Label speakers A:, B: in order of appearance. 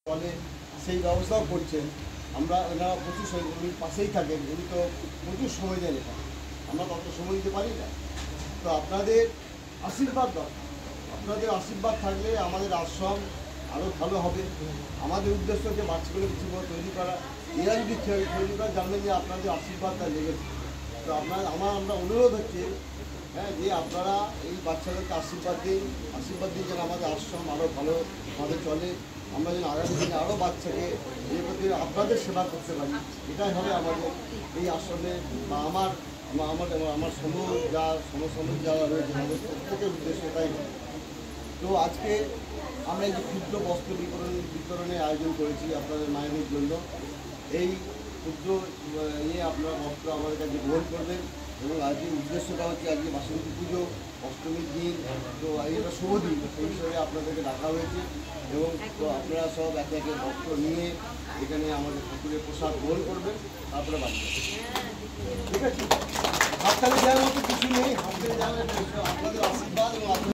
A: ফলে সেই ব্যবস্থাও করছেন। আমরা এনারা প্রচুর উনি পাশেই থাকেন, উনি তো প্রচুর সময় দেন এখানে, আমরা তত সময় দিতে পারি না। তো আপনাদের আশীর্বাদ দরকার, আপনাদের আশীর্বাদ থাকলে আমাদের আশ্রম আরও ভালো হবে। আমাদের উদ্দেশ্য হচ্ছে বাচ্চাগুলো কিছু তৈরি করা, এরা যদি তৈরি করা জানবেন যে আপনাদের আশীর্বাদটা লেগেছে। তো আমরা অনুরোধ হচ্ছে যে আপনারা এই বাচ্চাদেরকে আশীর্বাদ দিন যেন আমাদের আশ্রম আরও ভালোভাবে চলে, আমরা যেন আগামী দিনে আরও বাচ্চাকে এর প্রতি আপনাদের সেবা করতে পারি। এটাই হবে আমাদের এই আশ্রমে বা আমার সমসাময়িক যারা রয়েছে আমাদের প্রত্যেকের উদ্দেশ্য এটাই। তো আজকে আমরা এই যে ক্ষুদ্র বস্ত্র বিতরণের আয়োজন করেছি আপনাদের মায়েদের জন্য। এই ক্ষুদ্র আপনারা বস্ত্র আমাদের কাছে গ্রহণ করবেন এবং আজকের উদ্দেশ্যটা হচ্ছে আজকে বাসন্তী পুজো, অষ্টমীর দিন। তো এটা শুভ দিন, সেই হিসাবে আপনাদেরকে ডাকা হয়েছে এবং তো আপনারা সব একে একে বস্ত্র নিয়ে এখানে আমাদের ঠাকুরের প্রসাদ গ্রহণ করবেন, তারপরে বাড়ি ঠিক আছে। হাততালি দেওয়ার মতো কিছু নেই, হাততালি দেওয়ার আপনাদের আশীর্বাদ এবং